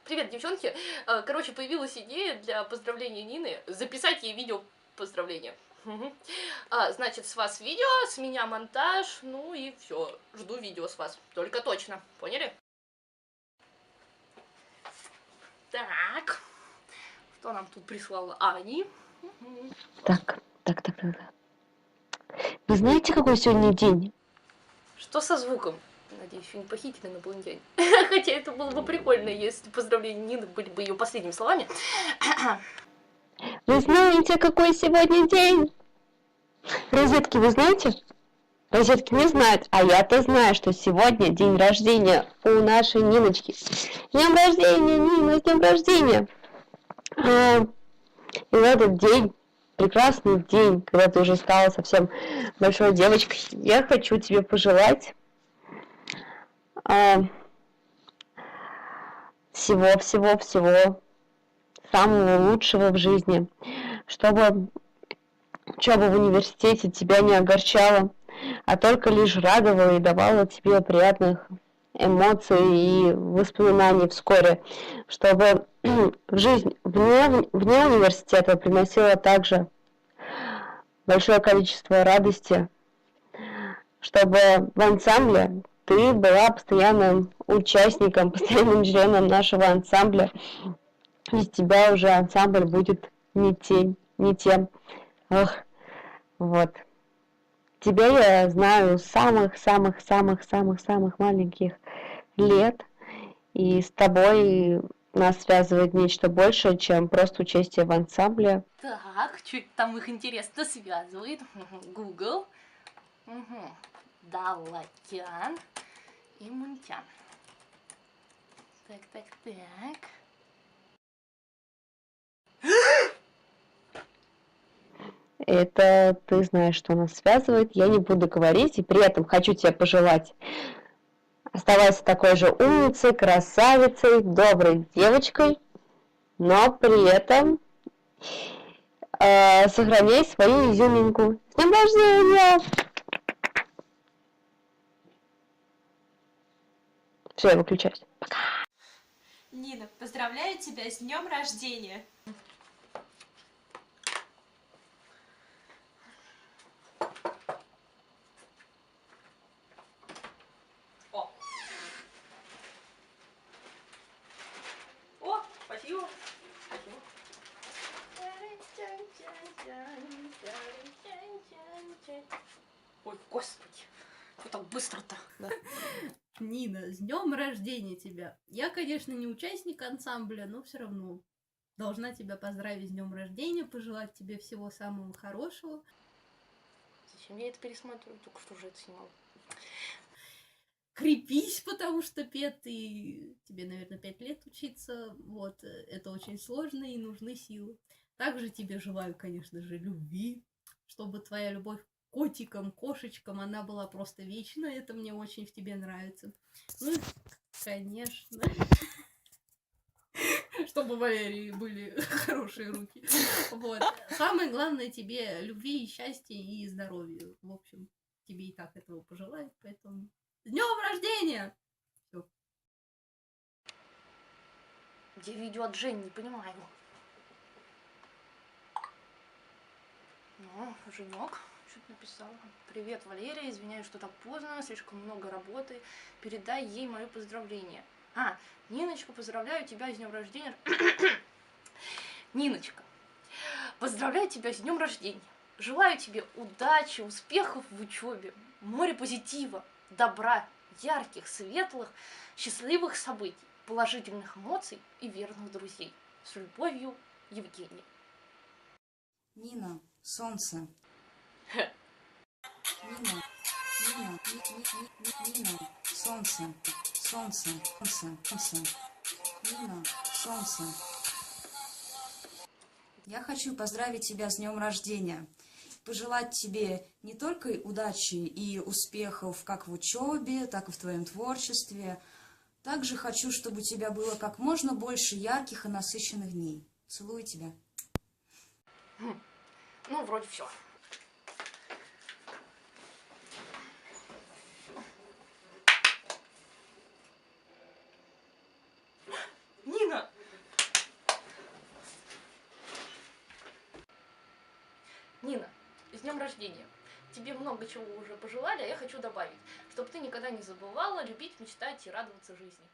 Привет, девчонки. Короче, появилась идея для поздравления Нины записать ей видео поздравления. Мгм. Значит, с вас видео, с меня монтаж, ну и все. Жду видео с вас. Только точно. Поняли? Так. Что нам тут прислала Ани? Мгм. Так. Вы знаете, какой сегодня день? Что со звуком? Надеюсь, еще не похитили инопланетяне. Хотя это было бы прикольно, если поздравления Нины были бы ее последними словами. Вы знаете, какой сегодня день? Розетки, вы знаете? Розетки не знают, а я-то знаю, что сегодня день рождения у нашей Ниночки. С днем рождения, Нина, с днем рождения! И в этот день, прекрасный день, когда ты уже стала совсем большой девочкой, я хочу тебе пожелать а, всего самого лучшего в жизни, чтобы учеба в университете тебя не огорчала, а только лишь радовала и давала тебе приятных эмоций и воспоминаний вскоре, чтобы жизнь вне университета приносила также большое количество радости, чтобы в ансамбле ты была постоянным участником, постоянным членом нашего ансамбля. Без тебя уже ансамбль будет не тем. Ох, вот. Тебя я знаю с самых-самых-самых-самых-самых маленьких лет, и с тобой нас связывает нечто большее, чем просто участие в ансамбле. Так, что там их интересно связывает? Google. Даллатян и Мунтян. Так. Это ты знаешь, что нас связывает. Я не буду говорить, и при этом хочу тебе пожелать оставайся такой же умницей, красавицей, доброй девочкой, но при этом сохраняй свою изюминку. С днем рождения! Все, я выключаюсь. Нина, поздравляю тебя с днем рождения! О! О, спасибо. Ой, господи, что так быстро-то? Да. Нина, с днем рождения тебя! Я, конечно, не участник ансамбля, но все равно должна тебя поздравить с днем рождения, пожелать тебе всего самого хорошего. Зачем я это пересматриваю? Только что уже это снимала. Крепись, потому что ты тебе, наверное, 5 лет учиться. Вот, это очень сложно и нужны силы. Также тебе желаю, конечно же, любви, чтобы твоя любовь к котикам, кошечкам, она была просто вечна. Это мне очень в тебе нравится. Ну и, конечно, чтобы у Валерии были хорошие руки. Вот. Самое главное тебе любви, счастья и здоровья. В общем, тебе и так этого пожелаю, поэтому с днем рождения! Всё. Где видео от Жени, не понимаю. Ну, Женек что-то написала. Привет, Валерия, извиняюсь, что так поздно, слишком много работы. Передай ей мое поздравление. Ниночка, поздравляю тебя с днем рождения. Ниночка, поздравляю тебя с днем рождения. Желаю тебе удачи, успехов в учебе, море позитива, добра, ярких, светлых, счастливых событий, положительных эмоций и верных друзей. С любовью, Евгения. Нина, солнце. Нина, солнце. Нина, солнце. Я хочу поздравить тебя с днем рождения. Пожелать тебе не только удачи и успехов как в учебе, так и в твоем творчестве. Также хочу, чтобы у тебя было как можно больше ярких и насыщенных дней. Целую тебя. Ну, вроде все. Нина! Нина, с днем рождения! Тебе много чего уже пожелали, а я хочу добавить, чтобы ты никогда не забывала любить, мечтать и радоваться жизни.